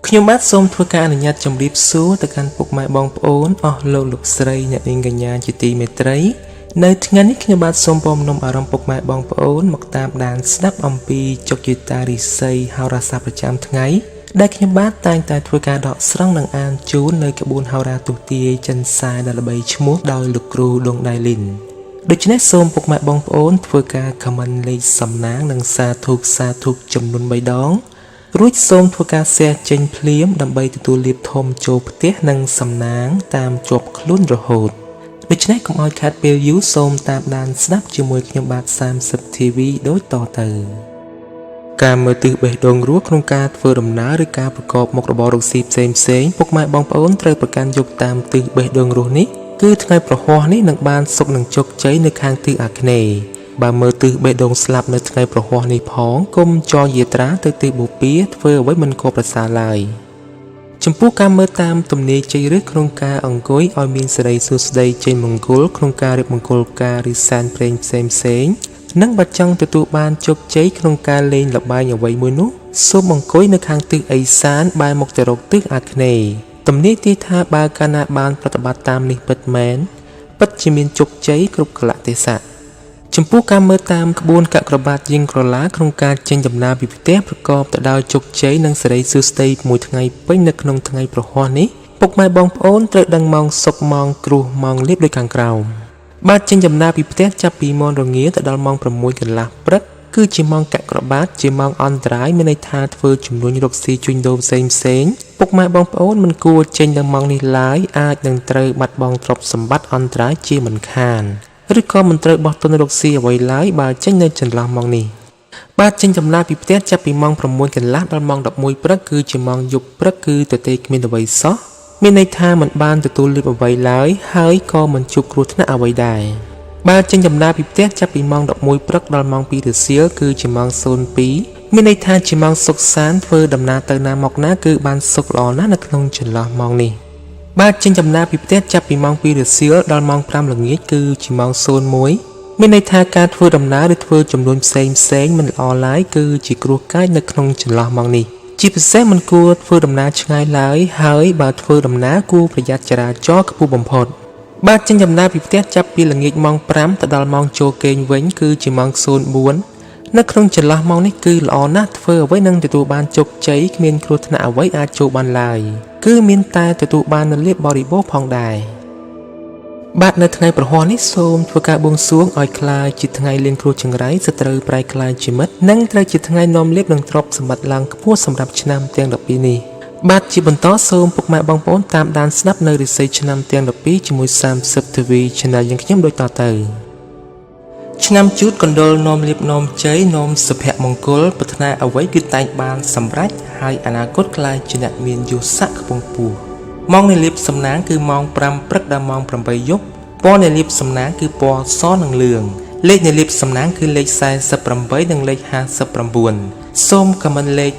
ខ្ញុំបាទសូមធ្វើការអនុញ្ញាតជម្រាបសួរទៅកាន់ពុកម៉ែបងប្អូនអស់លោកស្រីអ្នកនាងកញ្ញាជាទីមេត្រីនៅថ្ងៃនេះខ្ញុំបាទសូមពំនាំអារម្មណ៍ពុកម៉ែបងប្អូនមកតាមដានស្ដាប់អំពីជោគជតារិស័យហោរាសាស្ត្រប្រចាំថ្ងៃដែលខ្ញុំបាទតែងតែធ្វើការដកស្រង់និងអានជូននៅក្បួនហោរាទស្សទាយចិនសាយដែលល្បីឈ្មោះដោយលោកគ្រូដងដៃលីនដូច្នេះសូមពុកម៉ែបងប្អូនធ្វើការ comment លេខសំណាងនិងសាធុចំនួន3ដងរួចសូមធ្វើការ share ចេញភ្លាមដើម្បីទទួលលាភធំចូលផ្ទះនិងសំណាងតាមជាប់ខ្លួនរហូតដូច្នេះកុំឲ្យខាតពេលយូរសូមតាមដានស្ដាប់ជាមួយខ្ញុំបាទ30 TV ដូចតទៅការមើលទិសបេះដូងរស់ក្នុងការធ្វើដំណើរឬការប្រកបមុខរបររកស៊ីផ្សេងពុកម៉ែបងប្អូនត្រូវប្រកាន់យកតាមទិសបេះដូងរស់នេះគឺថ្ងៃប្រហោះនេះនឹងបានសុខនិងជោគជ័យនៅខាងទិសអាគ្នេយ៍បើមើលទិសបេះដូងស្លាប់នៅថ្ងៃប្រហោះនេះផងគុំចរយាត្រាទៅទិសបូព៌ាធ្វើអ្វីមិនក៏ប្រសើរឡើយចំពោះការមើលតាមទំនាយជ័យឬក្នុងការអង្គុយឲ្យមានសេរីសួស្តីជ័យមង្គលក្នុងការរៀបមង្គលការឬសែនព្រេងផ្សេងនិងបើចង់ទទួលបានជោគជ័យក្នុងការលេងល្បែងអ្វីមួយនោះសូមអង្គុយនៅខាងទិសឦសានបែរមុខទៅរកទិសអាគ្នេយ៍ទំនាយទីថាបើកាលណាបានប្រតិបត្តិតាមនេះពិតមែនពិតជាមានជោគជ័យគ្រប់កលៈទេសៈចំពោះការមើលតាមក្បួនកក្របាតយាងក្រឡាក្នុងការចេញដំណើរពីផ្ទះប្រកបទៅដោយជោគជ័យនិងសេរីសួស្តីមួយថ្ងៃពេញនៅក្នុងថ្ងៃប្រហោះនេះពុកម៉ែបងប្អូនត្រូវដឹងម៉ោងសុកម៉ោងគ្រោះម៉ោងលៀបដូចខាងក្រោមបាទចេញដំណើរពីផ្ទះចាប់ពីម៉ោងរងាទៅដល់ម៉ោង6កន្លះព្រឹកគឺជាម៉ោងកក្របាតជាម៉ោងអន្តរាយមានន័យថាធ្វើជំនួញរកស៊ីជួញដូរផ្សេងពុកម៉ែបងប្អូនមិនគួរចេញនៅម៉ោងនេះឡើយអាចនឹងត្រូវបាត់បង់ទ្រព្យសម្បត្តិអន្តរាយជាមិនខានឬក៏មិនត្រូវបោះទុនរកស៊ីអ្វីឡើយបើចេញនៅចន្លោះម៉ោងនេះបាទចេញដំណើរពីផ្ទះចាប់ពីម៉ោង6កន្លះដល់ម៉ោង11ព្រឹកគឺជាម៉ោងយប់ព្រឹកគឺទទេគ្មានអ្វីសោះមានន័យថាមិនបានទទួលលាភអ្វីឡើយហើយក៏មិនជួបគ្រោះថ្នាក់អ្វីដែរបាទចេញដំណើរពីផ្ទះចាប់ពីម៉ោង11ព្រឹកដល់ម៉ោង2រសៀលគឺជាម៉ោង02មានន័យថាជាម៉ោងសុខសាន្តធ្វើដំណើរទៅណាមកណាគឺបានសុខល្អណាស់នៅក្នុងចន្លោះម៉ោងនេះបាទចេញដំណើរពីផ្ទះចាប់ពីម៉ោង2រសៀលដល់ម៉ោង5ល្ងាចគឺជាម៉ោង01មានន័យថាការធ្វើដំណើរឬធ្វើចំនួនផ្សេងមិនល្អឡើយគឺជាគ្រោះកាចនៅក្នុងចន្លោះម៉ោងនេះជាពិសេសមិនគួរធ្វើដំណើរឆ្ងាយឡើយហើយបើធ្វើដំណើរគួរប្រយ័ត្នចរាចរណ៍ខ្ពស់បំផុតបាទចេញដំណើរពីផ្ទះចាប់ពីល្ងាចម៉ោង5ទៅដល់ម៉ោងចូលគេងវិញគឺជាម៉ោង04នៅក្នុងចន្លោះម៉ោងនេះគឺល្អណាស់ធ្វើអ្វីនឹងទទួលបានជោគជ័យគ្មានគ្រោះថ្នាក់អ្វីអាចចូលបានឡើយគឺមានតែទទួលបាននូវលាភបរិបូរណ៍ផងដែរបាទនៅថ្ងៃប្រហោះនេះសូមធ្វើការបួងសួងឲ្យខ្លាចជាថ្ងៃលៀងគ្រោះចង្រៃសត្រូវប្រែខ្លាចជាមិត្តនិងត្រូវជាថ្ងៃនាំលាភនិងទ្រព្យសម្បត្តិឡើងខ្ពស់សម្រាប់ឆ្នាំទាំង12នេះបាទជាបន្តសូមពុកម៉ែបងប្អូនតាមដានស្ដាប់នៅរិស័យឆ្នាំទាំង12ជាមួយ30 TV Channel យើងខ្ញុំដូចតទៅឆ្នាំជូតកណ្ដុរនាំលាភនាំជ័យនាំសុភមង្គលប្រាថ្នាអ្វីគឺតែងបានសម្រេចហើយអនាគតក្លាយជាអ្នកមានយស័ក្តិខ្ពង់ខ្ពស់ម៉ោងនៃលាភសំណាងគឺម៉ោង5ព្រឹកដល់ម៉ោង8យប់ពណ៌នៃលាភសំណាងគឺពណ៌សនិងលឿងលេខនៃលាភសំណាងគឺលេខ48និងលេខ59សូមខមមិនលេខ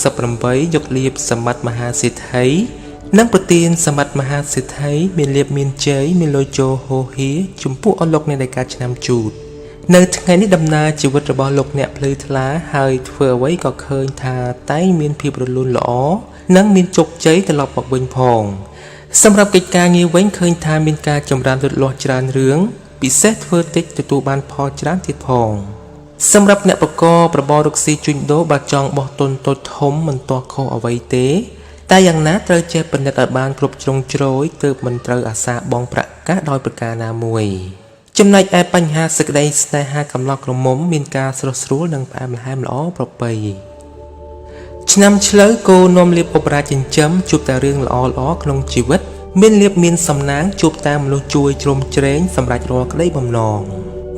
168យកលាភសម្បត្តិមហាសេដ្ឋីនិងប្រទានសម្បត្តិមហាសេដ្ឋីមានលាភមានជ័យមានលុយចូលហូហៀចំពោះអស់លោកអ្នកនៃការឆ្នាំជូតនៅថ្ងៃនេះដំណើរជីវិតរបស់លោកអ្នកភ្លឺថ្លាហើយធ្វើអ្វីក៏ឃើញថាតែងមានភាពរលូនល្អនិងមានជោគជ័យត្រឡប់មកវិញផងសម្រាប់កិច្ចការងារវិញឃើញថាមានការចម្រើនលូតលាស់ច្រើនរឿងពិសេសធ្វើតិចទទួលបានផលច្រើនទៀតផងសម្រាប់អ្នកប្រកបរបររកស៊ីជួញដូរបើចង់បោះទុនតូចធំមិនទាស់ខុសអ្វីទេតែយ៉ាងណាត្រូវចេះពិនិត្យឲ្យបានគ្រប់ជ្រុងជ្រោយទើបមិនត្រូវអាសាបងប្រាក់កាសដោយប្រការណាមួយចំណែកឯបញ្ហាសេចក្តីស្នេហាកំឡោះក្រមុំមានការស្រស់ស្រួលនិងផ្អែមល្ហែមល្អប្រពៃឆ្នាំឆ្លូវគោនាំលាភឧបរាជចិញ្ចឹមជួបតែរឿងល្អក្នុងជីវិតមានលាភមានសំណាងជួបតែមនុស្សជួយជ្រោមជ្រែងសម្រាប់រាល់ក្តីបំណង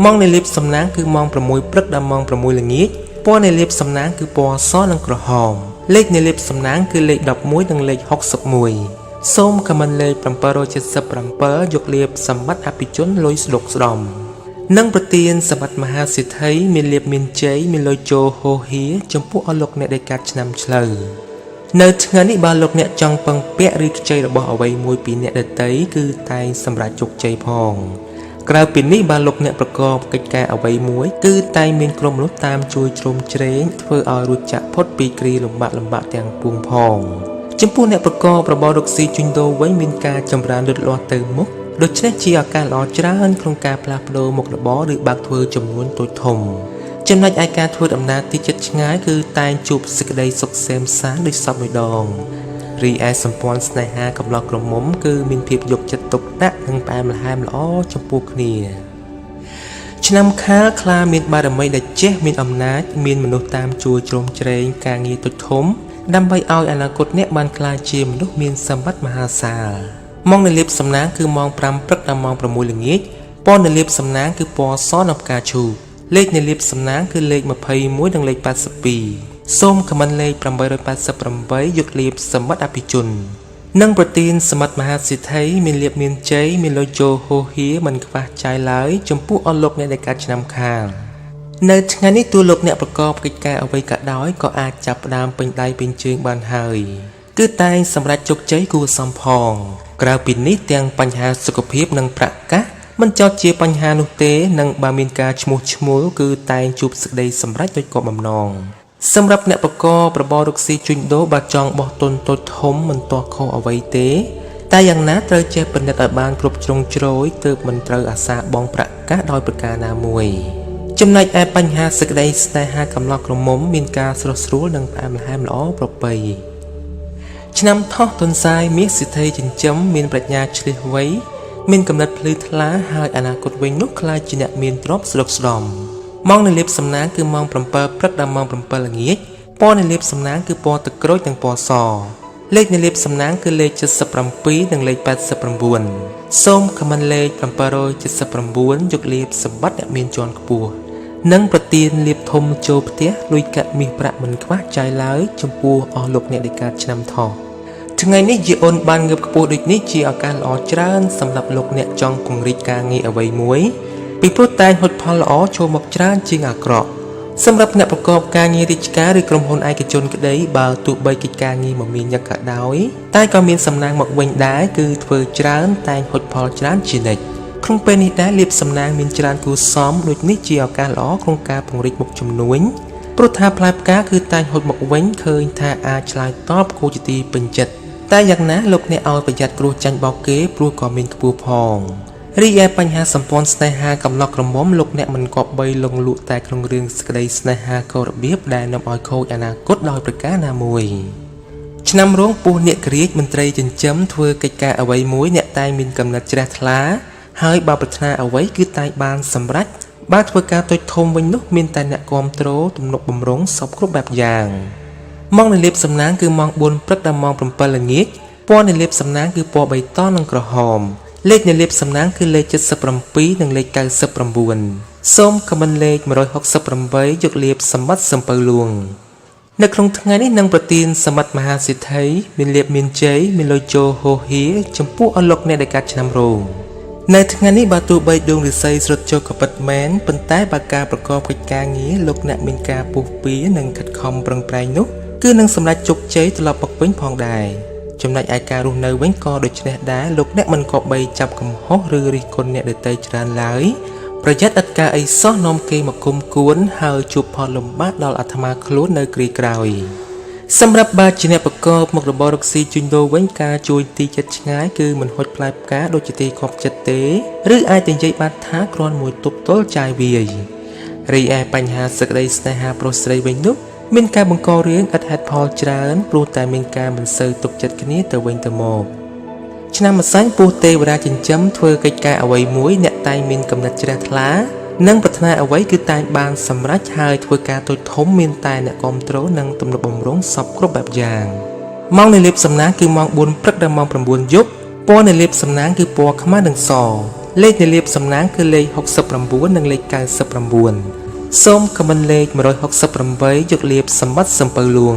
ម៉ោងនៃលាភសំណាងគឺម៉ោង6ព្រឹកដល់ម៉ោង6ល្ងាចពណ៌នៃលាភសំណាងគឺពណ៌សនិងក្រហមលេខនៃលាភសំណាងគឺលេខ11និងលេខ61សូមខមមិនលេខ777យកលាភសម្បត្តិអភិជនលុយស្ដុកស្ដំនិងប្រទានសម្បត្តិមហាសេដ្ឋីមានលាភមានជ័យមានលុយចូលហូហៀចំពោះអស់លោកអ្នកដែលកាត់ឆ្នាំឆ្លូវនៅថ្ងៃនេះបើលោកអ្នកចង់ពឹងពាក់ឬខ្ចីរបស់អ្វីមួយពីអ្នកដទៃគឺតែងសម្រេចជោគជ័យផងក្រៅពីនេះបើលោកអ្នកប្រកបកិច្ចការអ្វីមួយគឺតែងមានក្រុមមនុស្សតាមជួយជ្រោមជ្រែងធ្វើឲ្យរួចចាក់ផុតពីគ្រាលំបាកទាំងពួងផង ចំពោះអ្នកប្រកបរបររកស៊ីជួញដូរវិញមានការចម្រើនលូតលាស់ទៅមុខដូច្នេះជាឱកាសល្អច្រើនក្នុងការផ្លាស់ប្ដូរមុខរបរឬបើកធ្វើចំនួនតូចធំចំណុចឯការធ្វើដំណើរទីជិតឆ្ងាយគឺតែងជួបសេចក្តីសុខសេមសានដូចសពមួយដងរីឯសម្ព័ន្ធស្នេហាកំឡោះក្រមុំគឺមានភាពយកចិត្តទុកដាក់និងផ្អែមល្ហែមល្អចំពោះគ្នាឆ្នាំខាលខ្លាមានបារមីដែលចេះមានអំណាចមានមនុស្សតាមជួយជ្រោមជ្រែងការងារតូចធំដើម្បីឲ្យអនាគតអ្នកបានក្លាយជាមនុស្សមានសម្បត្តិមហាសាលម៉ោងនៃលាភសំណាងគឺម៉ោង5ព្រឹកដល់ម៉ោង6ល្ងាចពណ៌នៃលាភសំណាងគឺពណ៌សនិងផ្កាឈូកលេខនៃលាភសំណាងគឺលេខ21និងលេខ82សូមខមមិនលេខ888យកលាភសម្បត្តិអភិជននិងប្រទានសម្បត្តិមហាសិទ្ធិមានលាភមានជ័យមានលុយចូលហូហៀមិនខ្វះចាយឡើយចំពោះអស់លោកអ្នកដែលកើតឆ្នាំខាលនៅថ្ងៃនេះទូលោកអ្នកប្រកបកិច្ចការអ្វីក៏ដោយក៏អាចចាប់ផ្ដើមពេញដៃពេញជើងបានហើយគឺតែងសម្រេចជោគជ័យគួរសមផងក្រៅពីនេះទាំងបញ្ហាសុខភាពនិងប្រាក់កាសមិនចោទជាបញ្ហានោះទេនិងបើមានការឈ្មោះឈ្មោលគឺតែងជួបសេចក្តីសម្រេចដោយគោលបំណងសម្រាប់អ្នកប្រកបរបររកស៊ីជួញដូរបើចង់បោះទុនតូចធំមិនទាស់ខុសអ្វីទេតែយ៉ាងណាត្រូវចេះពិនិត្យឲ្យបានគ្រប់ជ្រុងជ្រោយទើបមិនត្រូវអាសាបង់ប្រាក់កាសដោយប្រការណាមួយចំណែកឯបញ្ហាសេចក្តីស្នេហាកំឡោះក្រមុំមានការស្រស់ស្រួលនិងផ្អែមល្ហែមល្អប្រពៃឆ្នាំថោះទុនសាយមាសសិទ្ធិចិញ្ចឹមមានប្រាជ្ញាឆ្លៀសវៃមានកំណត់ភ្លឺថ្លាហើយអនាគតវិញនោះខ្លាចជាអ្នកមានទ្រព្យស្រុកស្ដំម៉ោងនៃលាភសំណាងគឺម៉ោង7ព្រឹកដល់ម៉ោង7ល្ងាចពណ៌នៃលាភសំណាងគឺពណ៌ទឹកក្រូចនិងពណ៌សលេខនៃលាភសំណាងគឺលេខ77និងលេខ89សូមខមមិនលេខ779យកលាភសម្បត្តិអ្នកមានជាន់ខ្ពស់និងប្រទានលាភធំចូលផ្ទះលុយកាក់មាសប្រាក់មិនខ្វះចាយឡើយចំពោះអស់លោកអ្នកដែលកើតឆ្នាំថោះថ្ងៃនេះយាអូនបានងើបខ្ពស់ដូចនេះជាឱកាសល្អច្រើនសម្រាប់លោកអ្នកចង់ពង្រីកការងារអ្វីមួយពីព្រោះតែងហុចផលល្អចូលមកច្រើនជាងអាក្រក់សម្រាប់អ្នកប្រកបការងាររាជការឬក្រុមហ៊ុនឯកជនក្តីបើទោះបីកិច្ចការងារមមាញឹកក៏ដោយតែក៏មានសំណាងមកវិញដែរគឺធ្វើច្រើនតែងហុចផលច្រើនជានិច្ចក្នុងពេលនេះដែរលាភសំណាងមានច្រើនគួរសមដូចនេះជាឱកាសល្អក្នុងការពង្រីកមុខជំនួញព្រោះថាផ្លែផ្កាគឺតែងហុចមកវិញឃើញថាអាចឆ្លើយតបគួរជាទីពេញចិត្តតែយ៉ាងណាលោកអ្នកឲ្យប្រយ័ត្នគ្រោះចាញ់បោកគេព្រោះក៏មានខ្ពស់ផងរីឯបញ្ហាសម្ព័ន្ធស្នេហាកំឡោះក្រមុំលោកអ្នកមិនគប្បីលងលក់តែក្នុងរឿងសេចក្តីស្នេហាកោរបៀបដែលនាំឲ្យខូចអនាគតដោយប្រការណាមួយឆ្នាំរោងពស់នាគរាជមន្ត្រីចិញ្ចឹមធ្វើកិច្ចការអ្វីមួយអ្នកតែងមានកំណត់ជ្រះថ្លាហើយបើប្រាថ្នាអ្វីគឺតែងបានសម្រេចបើធ្វើការតូចធំវិញនោះមានតែអ្នកគាំទ្រទំនុកបំរុងសពគ្រប់បែបយ៉ាងម៉ោងនៃលាភសំណាងគឺម៉ោង4ព្រឹកដល់ម៉ោង7ល្ងាចពណ៌នៃលាភសំណាងគឺពណ៌បៃតងនិងក្រហមលេខនៃលាភសំណាងគឺលេខ77និងលេខ99សូមខមមិនលេខ168យកលាភសម្បត្តិសំពៅលួងនៅក្នុងថ្ងៃនេះនឹងប្រទានសម្បត្តិមហាសិទ្ធិមានលាភមានជ័យមានលុយចូលហូហៀចំពោះអស់លោកអ្នកដែលកើតឆ្នាំរោងនៅថ្ងៃនេះបើទោះបីដួងឫស្សីស្រុតចូលក៏ពិតមែនប៉ុន្តែបើការប្រកបកិច្ចការងារលោកអ្នកមានការពុះពៀនិងខិតខំប្រឹងប្រែងនោះគឺនឹងសម្រេចជោគជ័យត្រឡប់មកវិញផងដែរចំណែកឯការរស់នៅវិញក៏ដូចនេះដែរលោកអ្នកមិនគប្បីចាប់កំហុសឬរិះគន់អ្នកដទៃច្រើនឡើយប្រយ័ត្នឥតការអីសោះនាំគេមកគុំគួនហើយជួបផលលំបាកដល់អាត្មាខ្លួននៅគ្រាក្រោយសម្រាប់បើជាអ្នកប្រកបមុខរបររកស៊ីជួញដូរវិញការជួយទីចិត្តឆ្ងាយគឺមិនហុចផ្លែផ្កាដូចជាទីគប់ចិត្តទេឬអាចនិយាយបានថាគ្រាន់មួយទប់ទល់ចាយវាយរីឯបញ្ហាសេចក្តីស្នេហាប្រុសស្រីវិញនោះមានការបង្ករឿងឥតហេតុផលច្រើនព្រោះតែមានការមិនសូវទុកចិត្តគ្នាទៅវិញទៅមកឆ្នាំម្សាញ់ពស់ទេវតាចិញ្ចឹមធ្វើកិច្ចការអ្វីមួយអ្នកតែងមានកំណត់ជ្រះថ្លានិងប្រាថ្នាអ្វីគឺតែងបានសម្រេចហើយធ្វើការតូចធំមានតែអ្នកគាំទ្រនិងទំនុកបំរុងសពគ្រប់បែបយ៉ាងម៉ោងនៃលាភសំណាងគឺម៉ោង4ព្រឹកដល់ម៉ោង9យប់ពណ៌នៃលាភសំណាងគឺពណ៌ខ្មៅនិងសលេខនៃលាភសំណាងគឺលេខ69និងលេខ99សូមខមមិនលេខ168យកលាភសម្បត្តិសំពៅលួង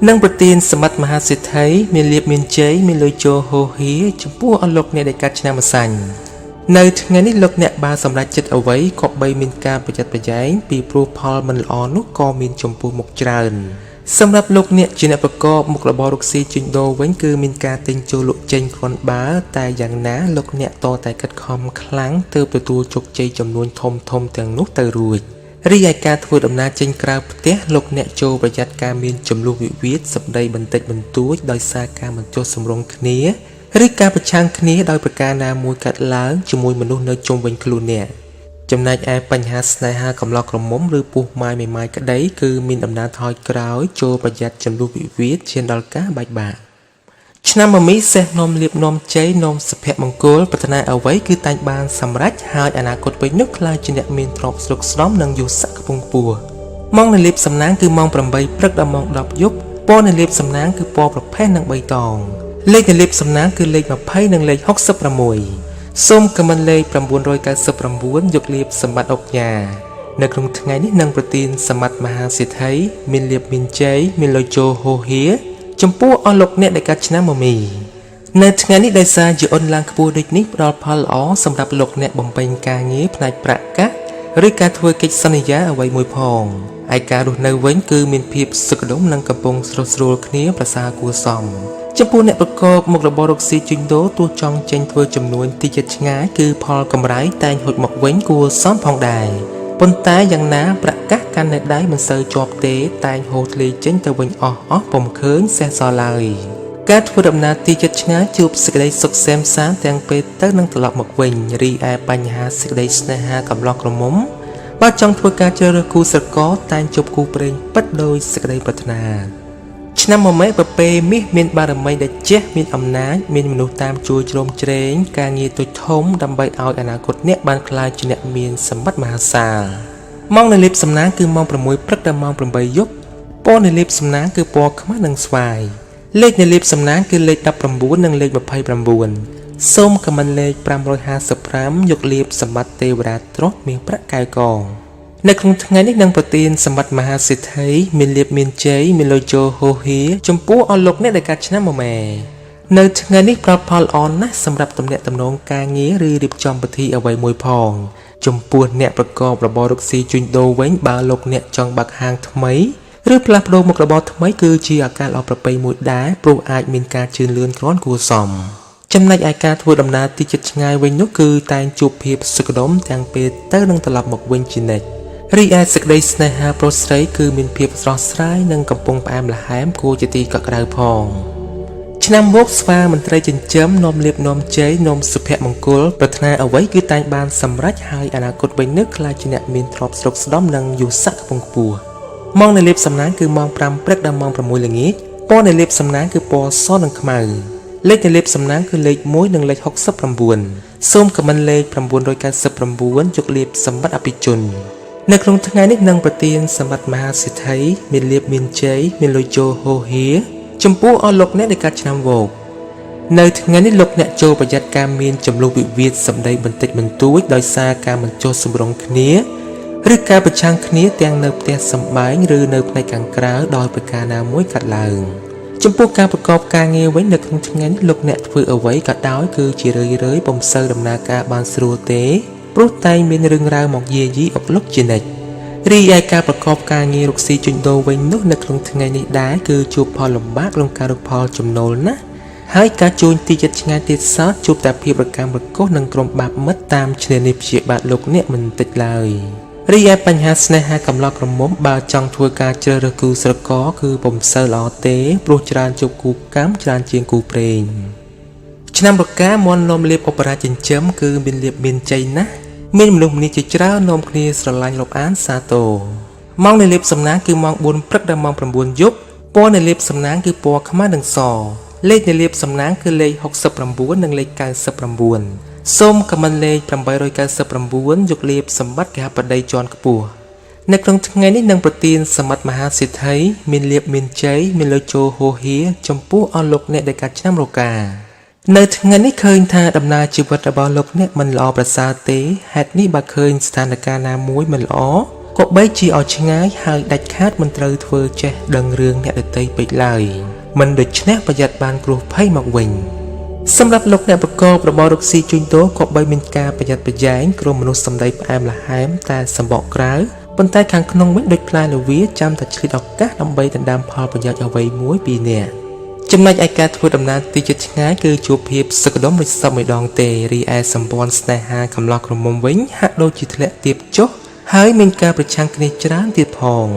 និងប្រទានសម្បត្តិមហាសិទ្ធិមានលាភមានជ័យមានលុយចូលហូហៀចំពោះអស់លោកអ្នកដែលកើតឆ្នាំម្សាញ់នៅថ្ងៃនេះលោកអ្នកបានសម្រេចចិត្តអ្វីក៏បីមានការប្រយ័ត្នប្រយែងពីព្រោះផលមិនល្អនោះក៏មានចំពោះមុខច្រើនសម្រាប់លោកអ្នកជាអ្នកប្រកបមុខរបររកស៊ីជួញដូរវិញគឺមានការទិញចូលលក់ចេញគ្រាន់បើតែយ៉ាងណាលោកអ្នកតតែខិតខំខ្លាំងទើបទទួលជោគជ័យចំនួនធំទាំងនោះទៅរួច រីឯការធ្វើដំណើរចេញក្រៅផ្ទះលោកអ្នកចូលប្រយ័ត្នការមានចំនួនវិវាទសម្ដីបន្តិចបន្តួចដោយសារការមិនចុះសម្រុងគ្នាឬការប្រឆាំងគ្នាដោយប្រការណាមួយកើតឡើងជាមួយមនុស្សនៅជុំវិញខ្លួនអ្នកចំណែកឯបញ្ហាស្នេហាកំឡោះក្រមុំឬពោះម៉ាយមេម៉ាយក្តីគឺមានដំណើរថយក្រោយចូលប្រយ័ត្នចំនួនវិវាទឈានដល់ការបែកបាក់ឆ្នាំមមីសេះនំលៀបនំជ័យនំសុភមង្គលប្រាថ្នាអ្វីគឺតែងបានសម្រេចហើយអនាគតពេលនោះខ្លាចជាអ្នកមានទ្រព្យស្រុកស្នំនិងយុស័ក្តិខ្ពង់ខ្ពស់ម៉ោងនៃលៀបសំណាងគឺម៉ោង8ព្រឹកដល់ម៉ោង10យប់ពណ៌នៃលៀបសំណាងគឺពណ៌ប្រផេះនិងបៃតងលេខនៃលៀបសំណាងគឺលេខ20និងលេខ66សូមខមមិនលេខ999យកលៀបសម្បត្តិអុកញ៉ានៅក្នុងថ្ងៃនេះនឹងប្រទានសម្បត្តិមហាសិទ្ធិមានលៀបមានជ័យមានលុយជោហូហៀចំពោះអស់លោកអ្នកដែលកាត់ឆ្នាំមមីនៅថ្ងៃនេះដោយសារជាអនឡើងខ្ពស់ដូចនេះផ្ដល់ផលល្អសម្រាប់លោកអ្នកបំពេញការងារផ្នែកប្រាក់កាសឬការធ្វើកិច្ចសន្យាអ្វីមួយផងឯការរស់នៅវិញគឺមានភាពសុខដុមនិងកំពុងស្រុះស្រួលគ្នាប្រសើរគួរសមចំពោះអ្នកប្រកបមុខរបររកស៊ីជួញដូរទោះចង់ចេញធ្វើចំនួនទីចិត្តឆ្ងាយគឺផលកម្រៃតែងហុចមកវិញគួរសមផងដែរប៉ុន្តែយ៉ាងណាប្រកាសកាន់នៅដៃមិនសូវជាប់ទេតែងហូរធ្លាយចេញទៅវិញអស់ពុំឃើញសេះសល់ឡើយការធ្វើដំណើរទីចិត្តឆ្ងាយជួបសេចក្តីសុខសែមសាន្តទាំងពេលទៅនិងត្រឡប់មកវិញរីឯបញ្ហាសេចក្តីស្នេហាកំឡោះក្រមុំបើចង់ធ្វើការជ្រើសរើសគូស្រករតែងជប់គូព្រេងពិតដោយសេចក្តីប្រាថ្នាឆ្នាំមមេប្រពេមាសមានបារមីដែលជះមានអំណាចមានមនុស្សតាមជួយជ្រោមជ្រែងការងារទុច្ចធំដើម្បីឲ្យអនាគតអ្នកបានក្លាយជាអ្នកមានសម្បត្តិមហាសាលម៉ោងនៃលៀបសំណាងគឺម៉ោង6ព្រឹកដល់ម៉ោង8យប់ពណ៌នៃលៀបសំណាងគឺពណ៌ខ្មៅនិងស្វាយលេខនៃលៀបសំណាងគឺលេខ19និងលេខ29សូមខមមិនលេខ555យកលៀបសម្បត្តិទេវតាទ្រព្យមានប្រាក់កែវកងនៅក្នុងថ្ងៃនេះនឹងប្រទានសម្បត្តិមហាសិទ្ធិមានលៀបមានជ័យមានលុយជោហូហៀចំពោះអស់លោកអ្នកដែលកាត់ឆ្នាំមមែនៅថ្ងៃនេះប្រផលល្អណាស់សម្រាប់ទំនាក់ទំនងការងារឬរៀបចំពិធីអ្វីមួយផងចំពោះអ្នកប្រកបរបររកស៊ីជួញដូរវិញបើលោកអ្នកចង់បើកហាងថ្មីឬផ្លាស់ប្ដូរមុខរបរថ្មីគឺជាឱកាសល្អប្រពៃមួយដែរព្រោះអាចមានការជឿនលឿនគ្រាន់គួរសមចំណែកឯការធ្វើដំណើរទីជិតឆ្ងាយវិញនោះគឺតែងជួបភាពសុខដុមទាំងពេលទៅនិងត្រឡប់មកវិញជានិច្ចរីឯសេចក្តីស្នេហាប្រុសស្រីគឺមានភាពស្រស់ស្រាយនិងកំពុងផ្អែមល្ហែមគួរជាទីកក់ក្ដៅផងឆ្នាំមកស្វាមន្ត្រីចិញ្ចឹមនាំលៀបនាំជ័យនាំសុភមង្គលប្រាថ្នាអ្វីគឺតែងបានសម្រេចហើយអនាគតវិញនេះខ្លាចជាអ្នកមានទ្រព្យស្រុកស្ដំនិងយុស័ក្តិខ្ពង់ខ្ពស់ម៉ោងនៃលៀបសំណាងគឺម៉ោង5ព្រឹកដល់ម៉ោង6ល្ងាចពណ៌នៃលៀបសំណាងគឺពណ៌សនិងខ្មៅលេខនៃលៀបសំណាងគឺលេខ1និងលេខ69សូមខមមិនលេខ999យកលៀបសម្បត្តិអភិជននៅក្នុងថ្ងៃនេះនឹងប្រទានសម្បត្តិមហាសិទ្ធិមានលៀបមានជ័យមានលុយជោហូហៀចំពោះអស់លោកអ្នកដែលកាត់ឆ្នាំវោកនៅថ្ងៃនេះលោកអ្នកចូលប្រយ័ត្នការមានចំនួនវិវាទសម្ដីបន្តិចបន្តួចដោយសារការមិនចុះសម្រុងគ្នាឬការប្រឆាំងគ្នាទាំងនៅផ្ទះសម្បែងឬនៅផ្នែកខាងក្រៅដោយប្រការណាមួយកាត់ឡើងចំពោះការប្រកបការងារវិញនៅក្នុងថ្ងៃនេះលោកអ្នកធ្វើអ្វីក៏ដោយគឺជារឿយពុំសូវដំណើរការបានស្រួលទេព្រោះតែងមានរឿងរ៉ាវមកយាយីអុកលុកជានិច្ចរីឯការប្រកបការងាររកស៊ីជួញដូរវិញនោះនៅក្នុងថ្ងៃនេះដែរគឺជួបផលលំបាកក្នុងការរកផលចំណូលណាស់ហើយការជួញទីចិត្តឆ្ងាយទៀតសោតជួបតែភាពរកាំរកូសនិងក្រុមបាបមិត្តតាមឈ្នានីសព្យាបាទលោកអ្នកមិនតិចឡើយរីឯបញ្ហាស្នេហាកំឡោះក្រមុំបើចង់ធ្វើការជ្រើសរើសគូស្រករគឺពុំសូវល្អទេព្រោះច្រើនជួបគូកម្មច្រើនជាងគូព្រេងឆ្នាំរកាមន់នំលៀបឧបរាជចិញ្ចឹមគឺមានលៀបមានជ័យណាស់មានមនុស្សម្នាជាច្រើននាំគ្នាស្រឡាញ់រាប់អានសាទរម៉ោងនៃលៀបសំណាងគឺម៉ោង4ព្រឹកដល់ម៉ោង9យប់ពណ៌នៃលៀបសំណាងគឺពណ៌ខ្មៅនិងសលេខនៃលៀបសំណាងគឺលេខ69និងលេខ99សូមខមមិនលេខ899យកលៀបសម្បត្តិកហបតីជាន់ខ្ពស់នៅក្នុងថ្ងៃនេះនឹងប្រទានសម្បត្តិមហាសិទ្ធិមានលៀបមានជ័យមានលុយជោហូហៀចំពោះអស់លោកអ្នកដែលកាត់ឆ្នាំរកានៅថ្ងៃនេះឃើញថាដំណើរជីវិតរបស់លោកអ្នកមិនល្អប្រសើរទេហេតុនេះបើឃើញស្ថានភាពណាមួយមិនល្អក៏បីជាឲ្យឆ្ងាយហើយដាច់ខាតមិនត្រូវធ្វើចេះដឹងរឿងអ្នកដទៃពេកឡើយមិនដូច្នេះប្រយ័ត្នបានគ្រោះភ័យមកវិញសម្រាប់លោកអ្នកប្រកបរបររកស៊ីជួញដូរក៏បីមានការប្រយ័ត្នប្រយែងក្រុមមនុស្សសម្ដីផ្អែមល្ហែមតែសម្បកក្រៅប៉ុន្តែខាងក្នុងវិញដូចផ្លែល្វាចាំតែឆ្លៀតឱកាសដើម្បីដណ្ដើមផលប្រយោជន៍អ្វីមួយពីអ្នកចំណែកឯការធ្វើដំណើរទីជិតឆ្ងាយគឺជួបភាពសុខដុមរិះសពម្ដងទេរីឯសម្ព័ន្ធស្នេហាកំឡោះក្រមុំវិញហាក់ដូចជាធ្លាក់ទាបចុះហ ហើយមានការប្រឆាំងគ្នាច្រើនទៀតផង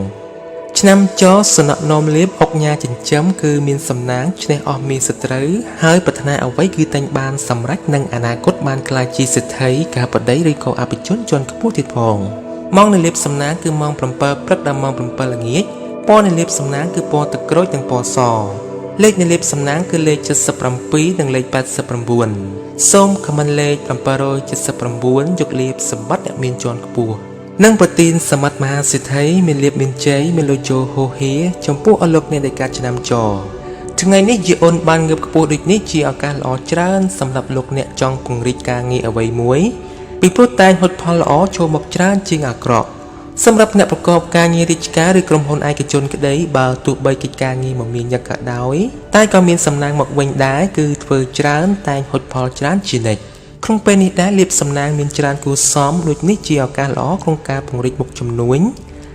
ឆ្នាំចសនៈនោមលៀបអុកញ៉ាចិញ្ចឹមគឺមានសំណាងឈ្នះអស់មានសត្រូវហើយប្រាថ្នាអ្វីគឺតែងបានសម្រេចនឹងអនាគតបានក្លាយជាសេដ្ឋីកាបតីឬក៏អភិជនជាន់ខ្ពស់ទៀតផងម៉ោងនៃលៀបសំណាងគឺម៉ោង7ព្រឹកដល់ម៉ោង7ល្ងាចពណ៌នៃលៀបសំណាងគឺពណ៌ទឹកក្រូចនិងពណ៌សលេខនៃលៀបសំណាងគឺលេខ77និងលេខ89សូមខមមិនលេខ779យកលៀបសម្បត្តិអ្នកមានជាន់ខ្ពស់និងប្រទីនសមត្ថមហាសិទ្ធិមានលៀបមានជ័យមានលោជោហូហៀចំពោះអស់លោកអ្នកដែលកើតឆ្នាំចថ្ងៃនេះជាអូនបានងើបខ្ពស់ដូចនេះជាឱកាសល្អច្រើនសម្រាប់លោកអ្នកចង់ពង្រីកការងារអ្វីមួយពីព្រោះតែងហុចផលល្អចូលមកច្រើនជាងអាក្រក់សម្រាប់អ្នកប្រកបការងាររាជការឬក្រុមហ៊ុនឯកជនក្តីបើទោះបីកិច្ចការងារមមាញឹកក៏ដោយតែក៏មានសំណាងមកវិញដែរគឺធ្វើច្រើនតែងហុចផលច្រើនជានិច្ចក្នុងពេលនេះដែរលៀបសំណាងមានច្រើនគួរសមដូចនេះជាឱកាសល្អក្នុងការពង្រីកមុខជំនួញ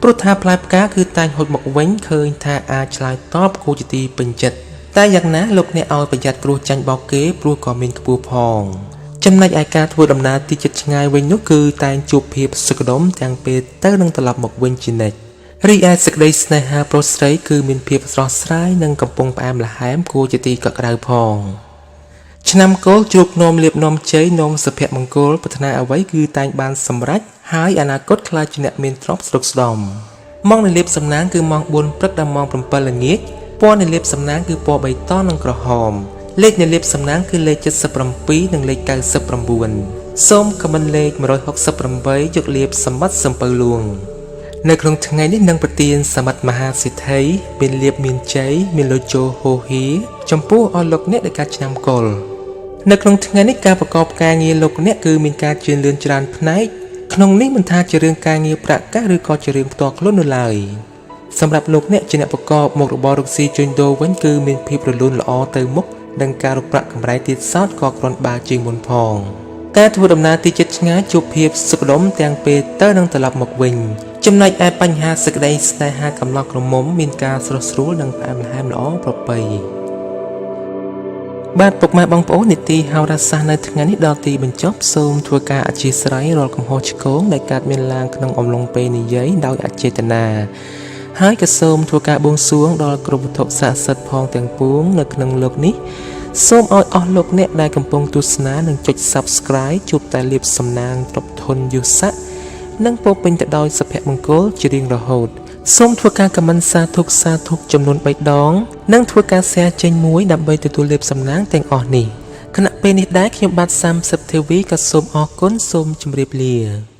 ព្រោះថាផ្លែផ្កាគឺតែងហុចមកវិញឃើញថាអាចឆ្លើយតបគួរជាទីពេញចិត្តតែយ៉ាងណាលោកអ្នកឲ្យប្រយ័ត្នគ្រោះចាញ់បោកគេព្រោះក៏មានខ្ពស់ផងចំណែកឯការធ្វើដំណើរទីជិតឆ្ងាយវិញនោះគឺតែងជួបភាពសុខដុមទាំងពេលទៅនឹងត្រឡប់មកវិញជានិច្ចរីឯសេចក្តីស្នេហាប្រុសស្រីគឺមានភាពស្រស់ស្រាយនិងកំពុងផ្អែមល្ហែមគួរជាទីកក់ក្ដៅផងឆ្នាំគោលជ្រូកនោមលៀបនោមជ័យនោមសុភមង្គលប្រាថ្នាអ្វីគឺតែងបានសម្រេចហើយអនាគតក្លាយជាអ្នកមានទ្រព្យស្រុកស្ដំម៉ោងនៃលៀបសំណាងគឺម៉ោង4ព្រឹកដល់ម៉ោង7ល្ងាចពណ៌នៃលៀបសំណាងគឺពណ៌បៃតងនិងក្រហមលេខនៃលៀបសំណាងគឺលេខ77និងលេខ99សូមខមមិនលេខ168យកលៀបសម្បត្តិសំពៅលួងនៅក្នុងថ្ងៃនេះនឹងប្រទានសមត្ថមហាសិទ្ធិមានលៀបមានជ័យមានលោជោហូហៀចំពោះអស់លោកអ្នកដែលកើតឆ្នាំកុលនៅក្នុងថ្ងៃនេះការប្រកបការងារលោកអ្នកគឺមានការជឿនលឿនច្រើនផ្នែកក្នុងនេះមិនថាជារឿងការងារប្រាក់កាសឬក៏ជារឿងផ្ទាល់ខ្លួននោះឡើយសម្រាប់លោកអ្នកជាអ្នកប្រកបមុខរបររកស៊ីជួញដូរវិញគឺមានភាពរលូនល្អទៅមុខនិងការរកប្រាក់កម្រៃទៀតសោតក៏គ្រាន់បើជាងមុនផងការធ្វើដំណើរទីជិតឆ្ងាយជួបភាពសុខដុមទាំងពេលទៅនិងត្រឡប់មកវិញចំណែកឯបញ្ហាសេចក្តីស្នេហាកំឡោះក្រមុំមានការស្រស់ស្រួលនិងផ្អែមល្ហែមល្អប្រពៃបាទពុកម៉ែបងប្អូននីតិហោរាសាស្ត្រនៅថ្ងៃនេះដល់ទីបញ្ចប់សូមធ្វើការអធិស្ឋានរាល់កំហុសឆ្គងដែលកើតមានឡើងក្នុងអំឡុងពេលនិយាយដោយអចេតនាហើយក៏សូមធ្វើការបួងសួងដល់គ្រប់វត្ថុស័ក្តិសិទ្ធិផងទាំងពួងនៅក្នុងលោកនេះសូមឲ្យអស់លោកអ្នកដែលកំពុងទស្សនានិងចុច Subscribe ជួបតែលាភសំណាងទ្រព្យធនយុស័ក្តិនិងពោពេញទៅដោយសុភមង្គលជារៀងរហូតសូមធ្វើការ Comment សាធុចំនួន3ដងនិងធ្វើការ Share ចេញមួយដើម្បីទទួលលាភសំណាងទាំងអស់នេះខណៈពេលនេះដែរខ្ញុំបាទ30 TV ក៏សូមអរគុណសូមជម្រាបលា